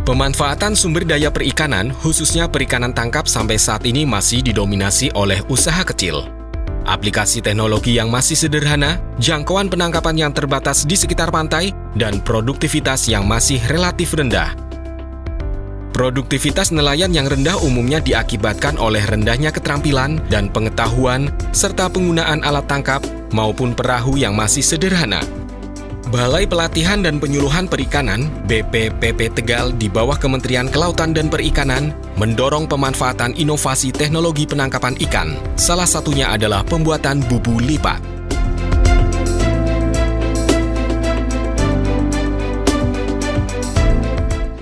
Pemanfaatan sumber daya perikanan, khususnya perikanan tangkap sampai saat ini masih didominasi oleh usaha kecil. Aplikasi teknologi yang masih sederhana, jangkauan penangkapan yang terbatas di sekitar pantai, dan produktivitas yang masih relatif rendah. Produktivitas nelayan yang rendah umumnya diakibatkan oleh rendahnya keterampilan dan pengetahuan, serta penggunaan alat tangkap maupun perahu yang masih sederhana. Balai Pelatihan dan Penyuluhan Perikanan (BPPP) Tegal di bawah Kementerian Kelautan dan Perikanan mendorong pemanfaatan inovasi teknologi penangkapan ikan. Salah satunya adalah pembuatan bubu lipat.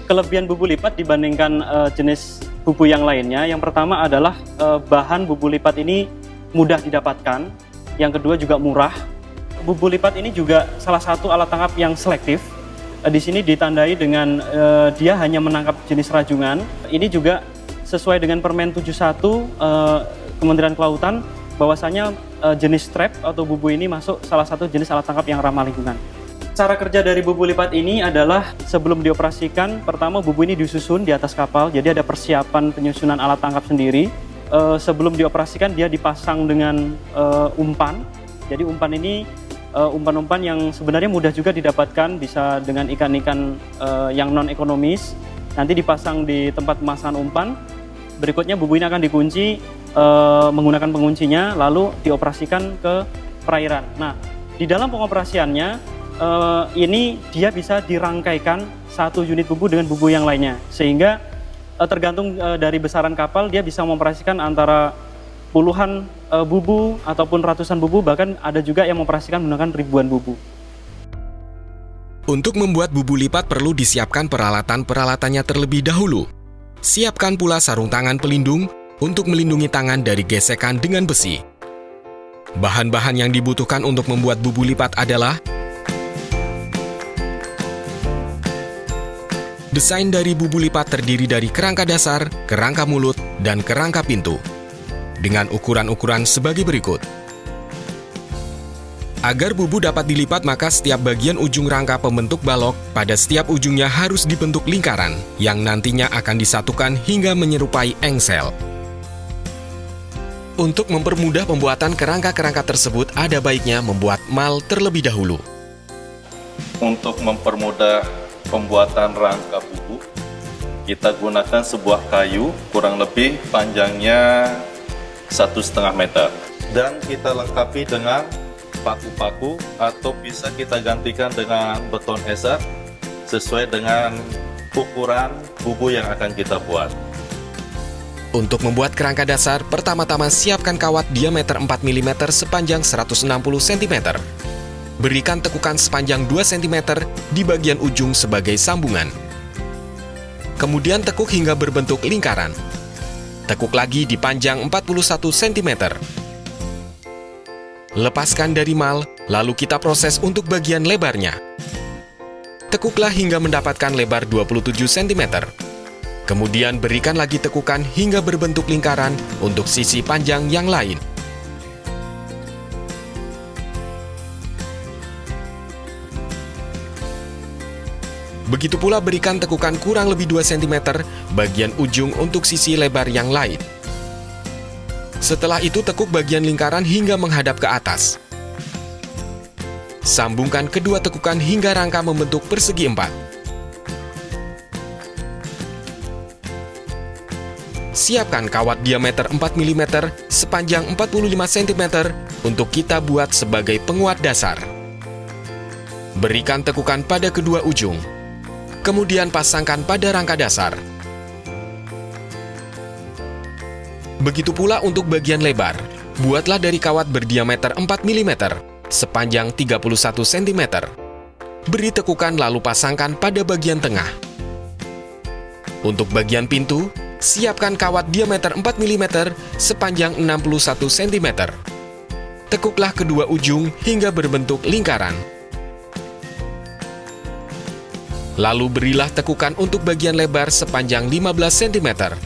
Kelebihan bubu lipat dibandingkan jenis bubu yang lainnya, yang pertama adalah bahan bubu lipat ini mudah didapatkan, yang kedua juga murah. Bubu lipat ini juga salah satu alat tangkap yang selektif. Di sini ditandai dengan dia hanya menangkap jenis rajungan. Ini juga sesuai dengan Permen 71 Kementerian Kelautan, bahwasanya jenis trap atau bubu ini masuk salah satu jenis alat tangkap yang ramah lingkungan. Cara kerja dari bubu lipat ini adalah sebelum dioperasikan, pertama bubu ini disusun di atas kapal, jadi ada persiapan penyusunan alat tangkap sendiri. Sebelum dioperasikan dia dipasang dengan umpan. Jadi umpan ini umpan-umpan yang sebenarnya mudah juga didapatkan, bisa dengan ikan-ikan yang non-ekonomis. Nanti dipasang di tempat pemasangan umpan. Berikutnya bubu ini akan dikunci menggunakan penguncinya, lalu dioperasikan ke perairan. Nah, di dalam pengoperasiannya ini dia bisa dirangkaikan satu unit bubu dengan bubu yang lainnya, sehingga tergantung dari besaran kapal dia bisa mengoperasikan antara puluhan bubu ataupun ratusan bubu, bahkan ada juga yang mengoperasikan menggunakan ribuan bubu. Untuk membuat bubu lipat perlu disiapkan peralatan-peralatannya terlebih dahulu. Siapkan pula sarung tangan pelindung untuk melindungi tangan dari gesekan dengan besi. Bahan-bahan yang dibutuhkan untuk membuat bubu lipat adalah desain dari bubu lipat terdiri dari kerangka dasar, kerangka mulut, dan kerangka pintu, dengan ukuran-ukuran sebagai berikut. Agar bubu dapat dilipat, maka setiap bagian ujung rangka pembentuk balok pada setiap ujungnya harus dibentuk lingkaran, yang nantinya akan disatukan hingga menyerupai engsel. Untuk mempermudah pembuatan kerangka-kerangka tersebut, ada baiknya membuat mal terlebih dahulu. Untuk mempermudah pembuatan rangka bubu, kita gunakan sebuah kayu kurang lebih panjangnya 1,5 meter, dan kita lengkapi dengan paku-paku atau bisa kita gantikan dengan beton esar sesuai dengan ukuran bubu yang akan kita buat. Untuk membuat kerangka dasar, pertama-tama siapkan kawat diameter 4 mm sepanjang 160 cm. Berikan tekukan sepanjang 2 cm di bagian ujung sebagai sambungan. Kemudian tekuk hingga berbentuk lingkaran. Tekuk lagi di panjang 41 cm. Lepaskan dari mal, lalu kita proses untuk bagian lebarnya. Tekuklah hingga mendapatkan lebar 27 cm. Kemudian berikan lagi tekukan hingga berbentuk lingkaran untuk sisi panjang yang lain. Begitu pula berikan tekukan kurang lebih 2 cm bagian ujung untuk sisi lebar yang lain. Setelah itu tekuk bagian lingkaran hingga menghadap ke atas. Sambungkan kedua tekukan hingga rangka membentuk persegi 4. Siapkan kawat diameter 4 mm sepanjang 45 cm untuk kita buat sebagai penguat dasar. Berikan tekukan pada kedua ujung. Kemudian pasangkan pada rangka dasar. Begitu pula untuk bagian lebar. Buatlah dari kawat berdiameter 4 mm sepanjang 31 cm. Beri tekukan lalu pasangkan pada bagian tengah. Untuk bagian pintu, siapkan kawat diameter 4 mm sepanjang 61 cm. Tekuklah kedua ujung hingga berbentuk lingkaran. Lalu berilah tekukan untuk bagian lebar sepanjang 15 cm.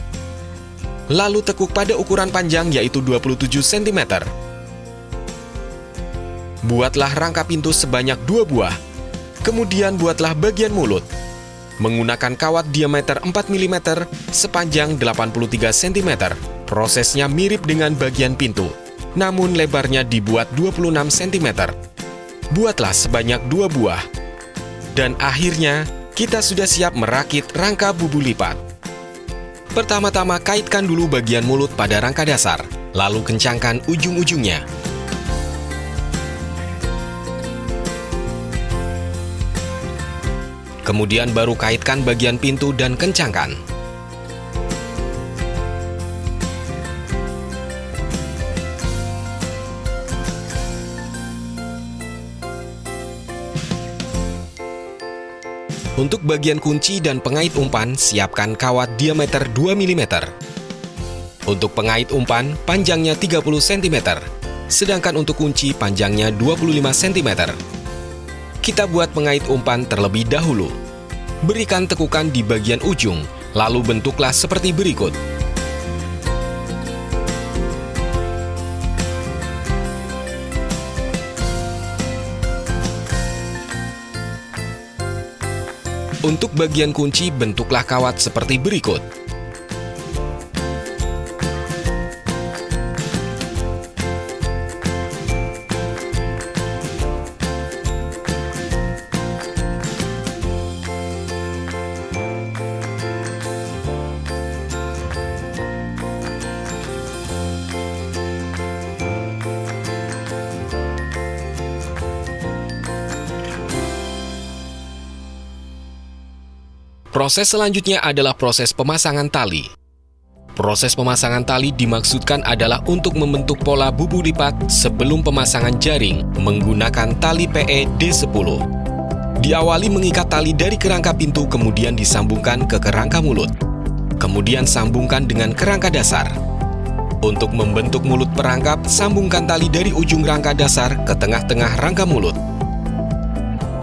Lalu tekuk pada ukuran panjang yaitu 27 cm. Buatlah rangka pintu sebanyak 2 buah. Kemudian buatlah bagian mulut. Menggunakan kawat diameter 4 mm sepanjang 83 cm. Prosesnya mirip dengan bagian pintu, namun lebarnya dibuat 26 cm. Buatlah sebanyak 2 buah. Dan akhirnya, kita sudah siap merakit rangka bubu lipat. Pertama-tama kaitkan dulu bagian mulut pada rangka dasar, lalu kencangkan ujung-ujungnya. Kemudian baru kaitkan bagian pintu dan kencangkan. Untuk bagian kunci dan pengait umpan, siapkan kawat diameter 2 mm. Untuk pengait umpan, panjangnya 30 cm, sedangkan untuk kunci panjangnya 25 cm. Kita buat pengait umpan terlebih dahulu. Berikan tekukan di bagian ujung, lalu bentuklah seperti berikut. Untuk bagian kunci, bentuklah kawat seperti berikut. Proses selanjutnya adalah proses pemasangan tali. Proses pemasangan tali dimaksudkan adalah untuk membentuk pola bubu lipat sebelum pemasangan jaring menggunakan tali PE D10. Diawali mengikat tali dari kerangka pintu, kemudian disambungkan ke kerangka mulut. Kemudian sambungkan dengan kerangka dasar. Untuk membentuk mulut perangkap, sambungkan tali dari ujung rangka dasar ke tengah-tengah rangka mulut.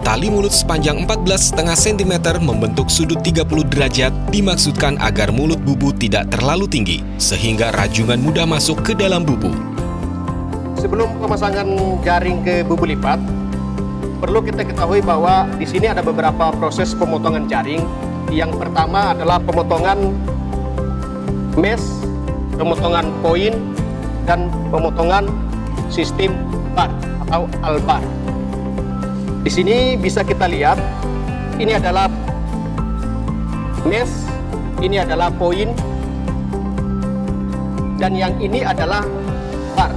Tali mulut sepanjang 14,5 cm membentuk sudut 30 derajat dimaksudkan agar mulut bubu tidak terlalu tinggi, sehingga rajungan mudah masuk ke dalam bubu. Sebelum pemasangan jaring ke bubu lipat, perlu kita ketahui bahwa di sini ada beberapa proses pemotongan jaring. Yang pertama adalah pemotongan mesh, pemotongan poin, dan pemotongan sistem bar atau albar. Di sini bisa kita lihat, ini adalah mesh, ini adalah poin, dan yang ini adalah bar.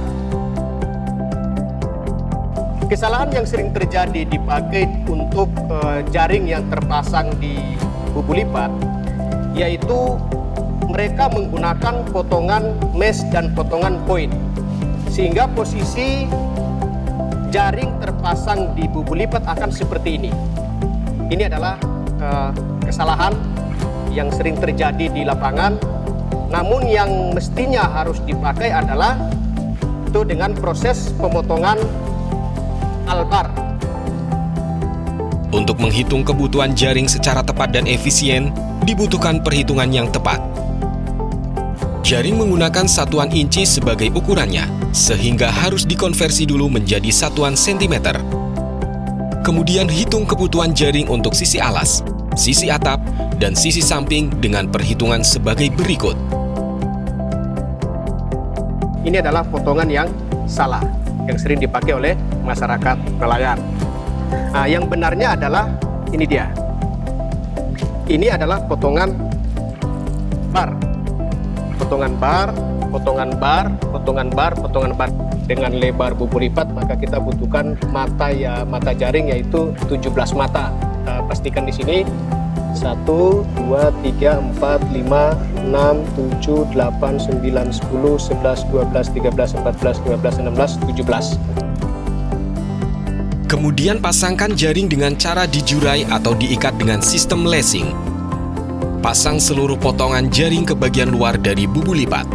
Kesalahan yang sering terjadi dipakai untuk jaring yang terpasang di bubu lipat, yaitu mereka menggunakan potongan mesh dan potongan poin, sehingga posisi jaring terpasang di bubu lipat akan seperti ini. Ini adalah kesalahan yang sering terjadi di lapangan. Namun yang mestinya harus dipakai adalah itu dengan proses pemotongan albar. Untuk menghitung kebutuhan jaring secara tepat dan efisien, dibutuhkan perhitungan yang tepat. Jaring menggunakan satuan inci sebagai ukurannya, sehingga harus dikonversi dulu menjadi satuan sentimeter. Kemudian hitung kebutuhan jaring untuk sisi alas, sisi atap, dan sisi samping dengan perhitungan sebagai berikut. Ini adalah potongan yang salah, yang sering dipakai oleh masyarakat nelayan. Nah, yang benarnya adalah ini dia. Ini adalah potongan bar. Potongan bar, potongan bar, potongan bar, potongan bar. Dengan lebar bubu lipat, maka kita butuhkan mata jaring yaitu 17 mata. Kita pastikan di sini 1, 2, 3, 4, 5, 6, 7, 8, 9, 10, 11, 12, 13, 14, 15, 16, 17. Kemudian pasangkan jaring dengan cara dijurai atau diikat dengan sistem lacing. Pasang seluruh potongan jaring ke bagian luar dari bubu lipat.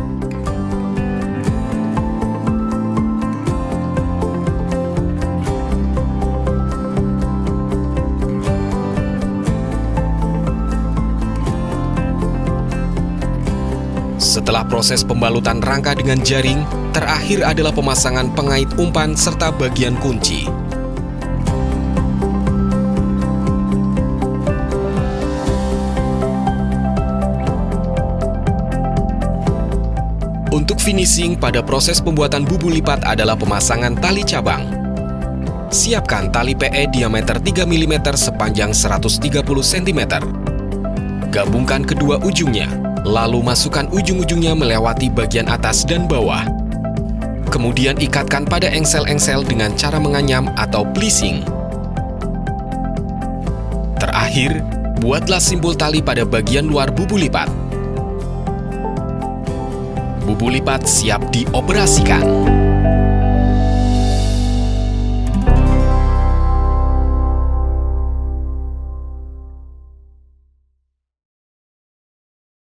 Setelah proses pembalutan rangka dengan jaring, terakhir adalah pemasangan pengait umpan serta bagian kunci. finishing pada proses pembuatan bubu lipat adalah pemasangan tali cabang. Siapkan tali PE diameter 3 mm sepanjang 130 cm. Gabungkan kedua ujungnya, lalu masukkan ujung-ujungnya melewati bagian atas dan bawah. Kemudian ikatkan pada engsel-engsel dengan cara menganyam atau pleasing. Terakhir, buatlah simpul tali pada bagian luar bubu lipat. Bubu lipat siap dioperasikan.